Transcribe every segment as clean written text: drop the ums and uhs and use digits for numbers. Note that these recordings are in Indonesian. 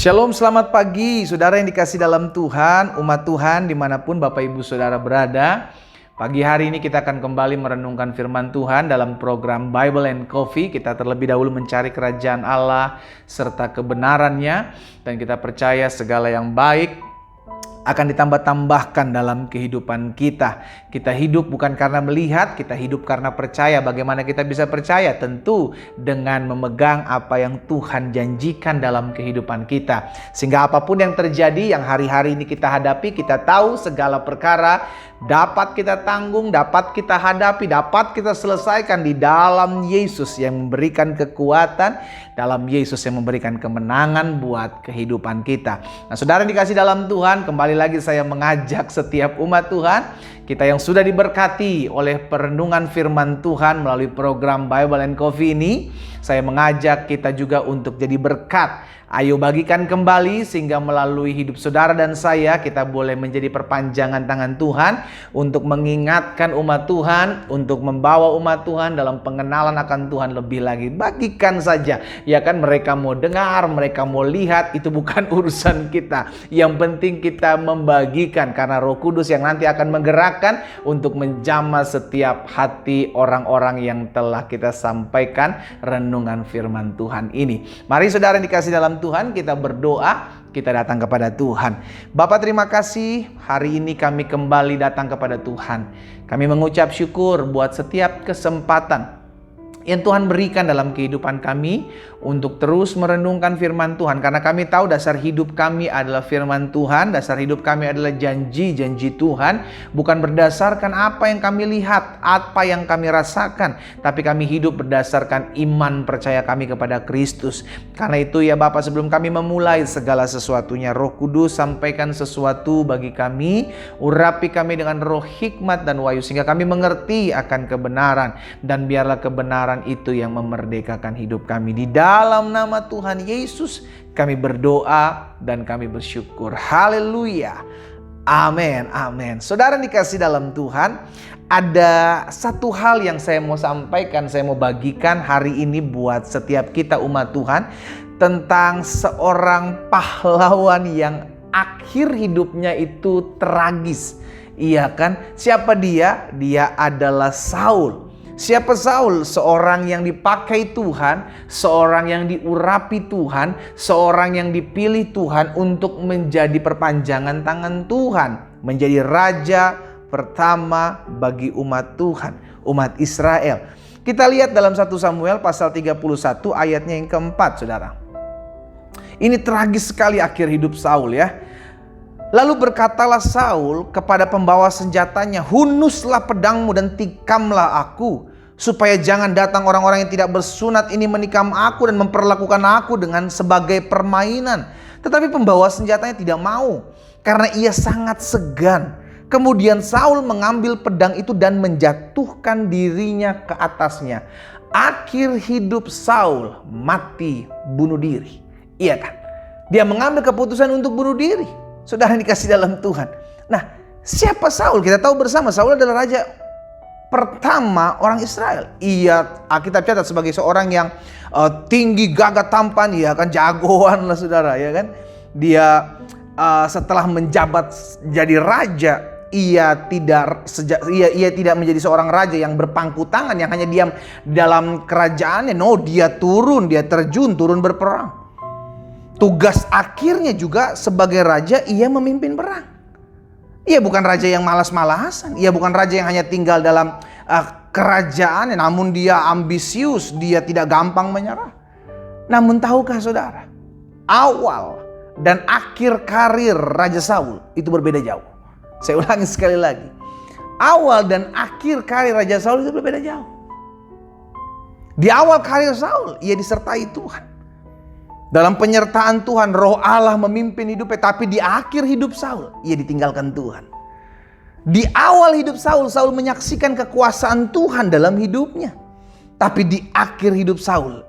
Shalom, selamat pagi saudara yang dikasih dalam Tuhan, umat Tuhan dimanapun Bapak Ibu Saudara berada. Pagi hari ini kita akan kembali merenungkan firman Tuhan dalam program Bible and Coffee. Kita terlebih dahulu mencari kerajaan Allah serta kebenarannya, dan kita percaya segala yang baik akan ditambah-tambahkan dalam kehidupan kita. Kita hidup bukan karena melihat, kita hidup karena percaya. Bagaimana kita bisa percaya? Tentu dengan memegang apa yang Tuhan janjikan dalam kehidupan kita. Sehingga apapun yang terjadi, yang hari-hari ini kita hadapi, kita tahu segala perkara dapat kita tanggung, dapat kita hadapi, dapat kita selesaikan di dalam Yesus yang memberikan kekuatan, dalam Yesus yang memberikan kemenangan buat kehidupan kita. Nah, saudara dikasih dalam Tuhan, kembali lagi saya mengajak setiap umat Tuhan, kita yang sudah diberkati oleh perenungan firman Tuhan melalui program Bible and Coffee ini, saya mengajak kita juga untuk jadi berkat. Ayo bagikan kembali sehingga melalui hidup saudara dan saya kita boleh menjadi perpanjangan tangan Tuhan untuk mengingatkan umat Tuhan, untuk membawa umat Tuhan dalam pengenalan akan Tuhan lebih lagi. Bagikan saja, ya kan, mereka mau dengar, mereka mau lihat, itu bukan urusan kita. Yang penting kita membagikan karena Roh Kudus yang nanti akan menggerakkan untuk menjamah setiap hati orang-orang yang telah kita sampaikan renungan firman Tuhan ini. Mari saudara yang dikasih dalam Tuhan, kita berdoa, kita datang kepada Tuhan. Bapa, terima kasih hari ini kami kembali datang kepada Tuhan. Kami mengucap syukur buat setiap kesempatan yang Tuhan berikan dalam kehidupan kami untuk terus merenungkan firman Tuhan. Karena kami tahu dasar hidup kami adalah firman Tuhan, dasar hidup kami adalah janji-janji Tuhan. Bukan berdasarkan apa yang kami lihat, apa yang kami rasakan, tapi kami hidup berdasarkan iman percaya kami kepada Kristus. Karena itu ya Bapa, sebelum kami memulai segala sesuatunya, Roh Kudus sampaikan sesuatu bagi kami, urapi kami dengan roh hikmat dan wahyu sehingga kami mengerti akan kebenaran, dan biarlah kebenaran itu yang memerdekakan hidup kami. Di dalam nama Tuhan Yesus kami berdoa dan kami bersyukur. Haleluya. Amin, amin. Saudara dikasih dalam Tuhan, ada satu hal yang saya mau sampaikan, saya mau bagikan hari ini buat setiap kita umat Tuhan, tentang seorang pahlawan yang akhir hidupnya itu tragis. Iya kan? Siapa dia? Dia adalah Saul. Siapa Saul? Seorang yang dipakai Tuhan, seorang yang diurapi Tuhan, seorang yang dipilih Tuhan untuk menjadi perpanjangan tangan Tuhan, menjadi raja pertama bagi umat Tuhan, umat Israel. Kita lihat dalam 1 Samuel pasal 31 ayatnya yang keempat, saudara. Ini tragis sekali akhir hidup Saul ya. Lalu berkatalah Saul kepada pembawa senjatanya, "Hunuslah pedangmu dan tikamlah aku, supaya jangan datang orang-orang yang tidak bersunat ini menikam aku dan memperlakukan aku dengan sebagai permainan." Tetapi pembawa senjatanya tidak mau, karena ia sangat segan. Kemudian Saul mengambil pedang itu dan menjatuhkan dirinya ke atasnya. Akhir hidup Saul mati bunuh diri. Iya kan? Dia mengambil keputusan untuk bunuh diri. Saudara dikasih dalam Tuhan. Nah, siapa Saul? Kita tahu bersama Saul adalah raja pertama orang Israel. Ia Alkitab catat sebagai seorang yang tinggi, gagah, tampan, ya kan, jagoan lah saudara, ya kan. Dia setelah menjabat jadi raja, ia tidak menjadi seorang raja yang berpangku tangan, yang hanya diam dalam kerajaannya. No, dia terjun berperang. Tugas akhirnya juga sebagai raja, ia memimpin perang. Ia bukan raja yang malas-malasan. Ia bukan raja yang hanya tinggal dalam kerajaannya, namun dia ambisius, dia tidak gampang menyerah. Namun tahukah saudara, awal dan akhir karir Raja Saul itu berbeda jauh. Saya ulangi sekali lagi. Awal dan akhir karir Raja Saul itu berbeda jauh. Di awal karir Saul, ia disertai Tuhan. Dalam penyertaan Tuhan, Roh Allah memimpin hidupnya. Tapi di akhir hidup Saul, ia ditinggalkan Tuhan. Di awal hidup Saul, Saul menyaksikan kekuasaan Tuhan dalam hidupnya. Tapi di akhir hidup Saul,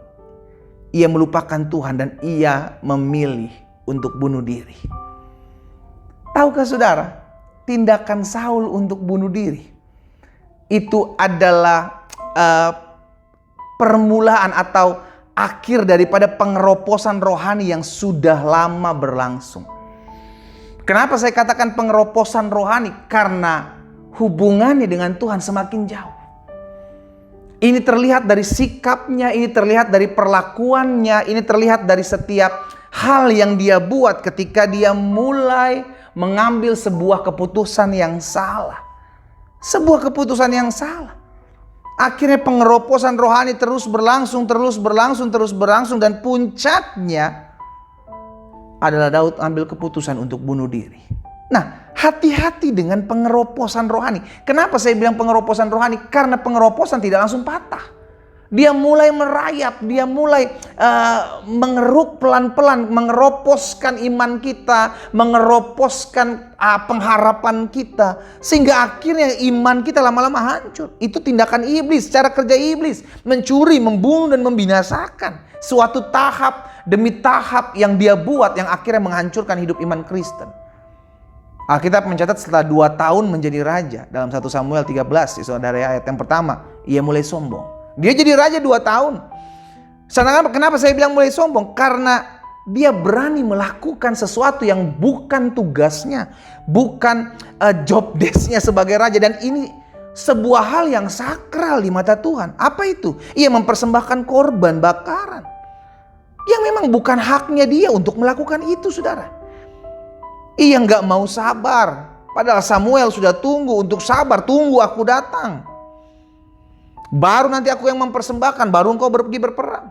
ia melupakan Tuhan dan ia memilih untuk bunuh diri. Tahukah saudara, tindakan Saul untuk bunuh diri itu adalah permulaan atau akhir daripada pengeroposan rohani yang sudah lama berlangsung. Kenapa saya katakan pengeroposan rohani? Karena hubungannya dengan Tuhan semakin jauh. Ini terlihat dari sikapnya, ini terlihat dari perlakuannya, ini terlihat dari setiap hal yang dia buat ketika dia mulai mengambil sebuah keputusan yang salah. Sebuah keputusan yang salah. Akhirnya pengeroposan rohani terus berlangsung dan puncaknya adalah Daud ambil keputusan untuk bunuh diri. Nah, hati-hati dengan pengeroposan rohani. Kenapa saya bilang pengeroposan rohani? Karena pengeroposan tidak langsung patah. Dia mulai merayap, dia mulai mengeruk pelan-pelan, mengeroposkan iman kita, mengeroposkan pengharapan kita. Sehingga akhirnya iman kita lama-lama hancur. Itu tindakan iblis, cara kerja iblis. Mencuri, membunuh, dan membinasakan. Suatu tahap demi tahap yang dia buat yang akhirnya menghancurkan hidup iman Kristen. Alkitab mencatat setelah 2 tahun menjadi raja. Dalam 1 Samuel 13, saudara, ayat yang pertama, ia mulai sombong. Dia jadi raja 2 tahun. Kenapa saya bilang mulai sombong? Karena dia berani melakukan sesuatu yang bukan tugasnya, bukan job desk-nya sebagai raja. Dan ini sebuah hal yang sakral di mata Tuhan. Apa itu? Ia mempersembahkan korban bakaran yang memang bukan haknya dia untuk melakukan itu, saudara. Ia nggak mau sabar. Padahal Samuel sudah tunggu untuk sabar. Tunggu aku datang. Baru nanti aku yang mempersembahkan, baru engkau pergi berperang.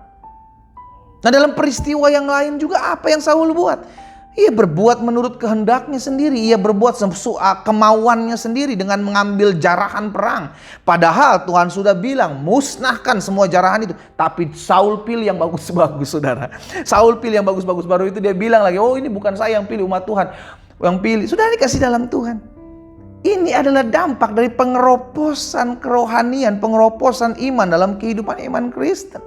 Nah, dalam peristiwa yang lain juga apa yang Saul buat? Ia berbuat menurut kehendaknya sendiri. Ia berbuat kemauannya sendiri dengan mengambil jarahan perang. Padahal Tuhan sudah bilang, musnahkan semua jarahan itu. Tapi Saul pilih yang bagus-bagus, saudara. Saul pilih yang bagus-bagus. Baru itu dia bilang lagi, oh ini bukan saya yang pilih, umat Tuhan yang pilih. Sudah dikasih dalam Tuhan. Ini adalah dampak dari pengeroposan kerohanian, pengeroposan iman dalam kehidupan iman Kristen.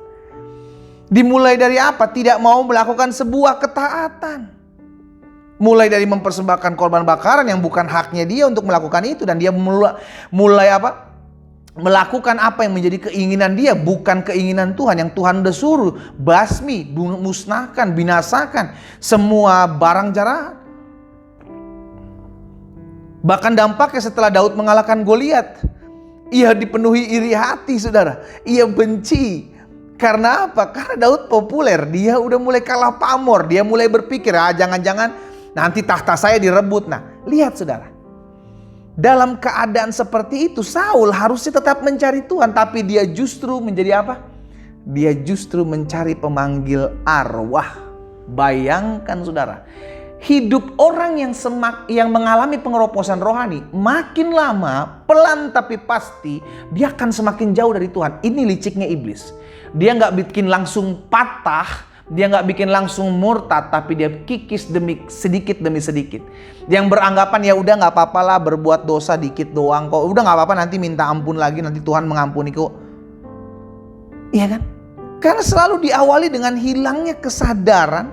Dimulai dari apa? Tidak mau melakukan sebuah ketaatan. Mulai dari mempersembahkan korban bakaran yang bukan haknya dia untuk melakukan itu. Dan dia mulai apa? Melakukan apa yang menjadi keinginan dia, bukan keinginan Tuhan. Yang Tuhan udah suruh, basmi, musnahkan, binasakan semua barang jarahan. Bahkan dampaknya setelah Daud mengalahkan Goliat, ia dipenuhi iri hati, saudara. Ia benci. Karena apa? Karena Daud populer. Dia udah mulai kalah pamor. Dia mulai berpikir, jangan-jangan nanti tahta saya direbut. Nah, lihat saudara. Dalam keadaan seperti itu, Saul harusnya tetap mencari Tuhan. Tapi dia justru menjadi apa? Dia justru mencari pemanggil arwah. Bayangkan, saudara. Hidup orang yang mengalami pengeroposan rohani, makin lama, pelan tapi pasti, dia akan semakin jauh dari Tuhan. Ini liciknya iblis. Dia nggak bikin langsung patah, dia nggak bikin langsung murtad, tapi dia kikis sedikit demi sedikit. Yang beranggapan ya udah nggak apa-apa lah, berbuat dosa dikit doang kok, udah nggak apa-apa, nanti minta ampun lagi, nanti Tuhan mengampuni kok. Iya kan? Karena selalu diawali dengan hilangnya kesadaran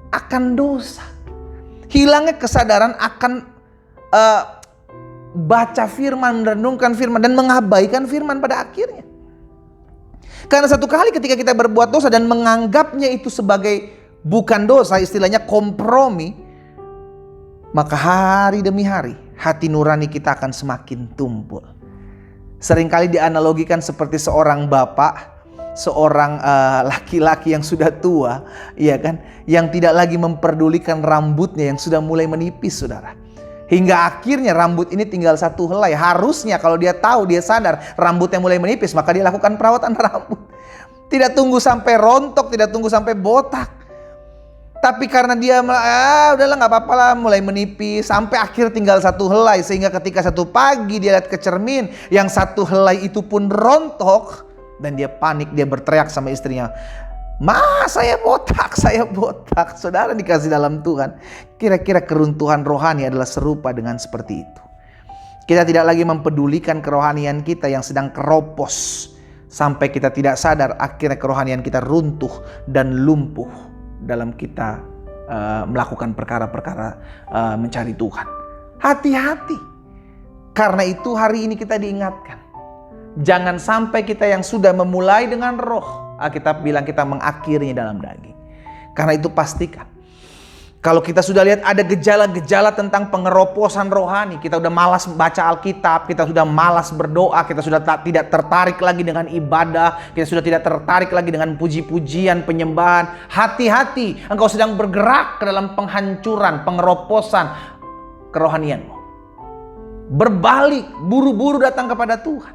akan dosa. Hilangnya kesadaran akan baca firman, merenungkan firman, dan mengabaikan firman pada akhirnya. Karena satu kali ketika kita berbuat dosa dan menganggapnya itu sebagai bukan dosa, istilahnya kompromi, maka hari demi hari hati nurani kita akan semakin tumpul. Seringkali dianalogikan seperti seorang bapak, seorang laki-laki yang sudah tua, ya kan, yang tidak lagi memperdulikan rambutnya yang sudah mulai menipis, saudara. Hingga akhirnya rambut ini tinggal satu helai. Harusnya kalau dia tahu, dia sadar rambutnya mulai menipis, maka dia lakukan perawatan rambut. Tidak tunggu sampai rontok, tidak tunggu sampai botak. Tapi karena dia udahlah nggak apa-apa lah, mulai menipis sampai akhir tinggal satu helai, sehingga ketika satu pagi dia lihat ke cermin, yang satu helai itu pun rontok. Dan dia panik, dia berteriak sama istrinya, "Ma, saya botak, saya botak." Saudara dikasih dalam Tuhan, kira-kira keruntuhan rohani adalah serupa dengan seperti itu. Kita tidak lagi mempedulikan kerohanian kita yang sedang keropos. Sampai kita tidak sadar, akhirnya kerohanian kita runtuh dan lumpuh dalam kita melakukan perkara-perkara mencari Tuhan. Hati-hati. Karena itu hari ini kita diingatkan, jangan sampai kita yang sudah memulai dengan roh, Alkitab bilang kita mengakhirinya dalam daging. Karena itu pastikan, kalau kita sudah lihat ada gejala-gejala tentang pengeroposan rohani, kita sudah malas baca Alkitab, kita sudah malas berdoa, kita sudah tidak tertarik lagi dengan ibadah, kita sudah tidak tertarik lagi dengan puji-pujian, penyembahan. Hati-hati, engkau sedang bergerak ke dalam penghancuran, pengeroposan kerohanianmu. Berbalik, buru-buru datang kepada Tuhan.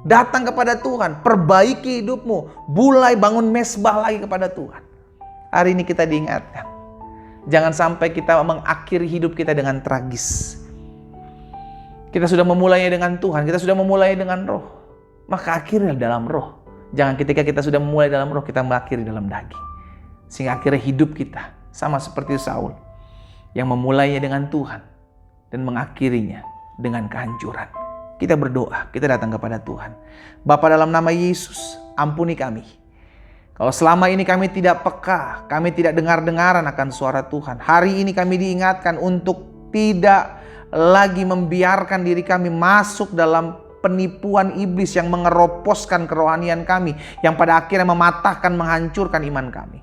Datang kepada Tuhan, perbaiki hidupmu, mulai bangun mesbah lagi kepada Tuhan. Hari ini kita diingatkan, jangan sampai kita mengakhiri hidup kita dengan tragis. Kita sudah memulainya dengan Tuhan, kita sudah memulai dengan roh. Maka akhirnya dalam roh. Jangan ketika kita sudah memulai dalam roh, kita mengakhiri dalam daging. Sehingga akhirnya hidup kita sama seperti Saul, yang memulainya dengan Tuhan dan mengakhirinya dengan kehancuran. Kita berdoa, kita datang kepada Tuhan. Bapa, dalam nama Yesus, ampuni kami. Kalau selama ini kami tidak peka, kami tidak dengar-dengaran akan suara Tuhan. Hari ini kami diingatkan untuk tidak lagi membiarkan diri kami masuk dalam penipuan iblis yang mengeroposkan kerohanian kami, yang pada akhirnya mematahkan, menghancurkan iman kami.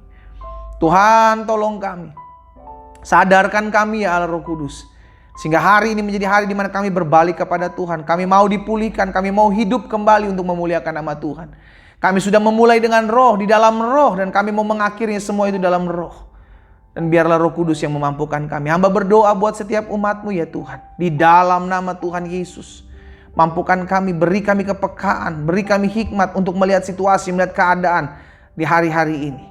Tuhan, tolong kami. Sadarkan kami ya Allah Roh Kudus. Sehingga hari ini menjadi hari di mana kami berbalik kepada Tuhan. Kami mau dipulihkan, kami mau hidup kembali untuk memuliakan nama Tuhan. Kami sudah memulai dengan roh, di dalam roh, dan kami mau mengakhirinya semua itu dalam roh. Dan biarlah Roh Kudus yang memampukan kami. Hamba berdoa buat setiap umat-Mu ya Tuhan. Di dalam nama Tuhan Yesus. Mampukan kami, beri kami kepekaan, beri kami hikmat untuk melihat situasi, melihat keadaan di hari-hari ini.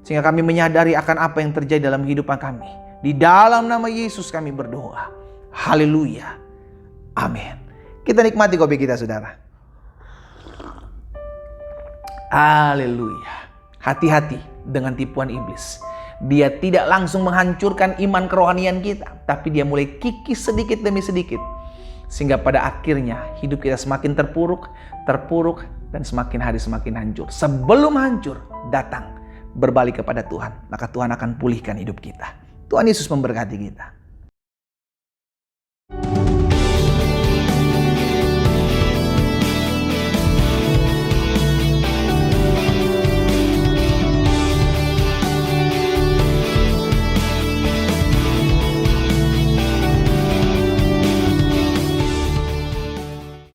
Sehingga kami menyadari akan apa yang terjadi dalam kehidupan kami. Di dalam nama Yesus kami berdoa. Haleluya. Amin. Kita nikmati kopi kita, saudara. Haleluya. Hati-hati dengan tipuan iblis. Dia tidak langsung menghancurkan iman kerohanian kita, tapi dia mulai kikis sedikit demi sedikit. Sehingga pada akhirnya hidup kita semakin terpuruk, dan semakin hari semakin hancur. Sebelum hancur, datang berbalik kepada Tuhan. Maka Tuhan akan pulihkan hidup kita. Tuhan Yesus memberkati kita.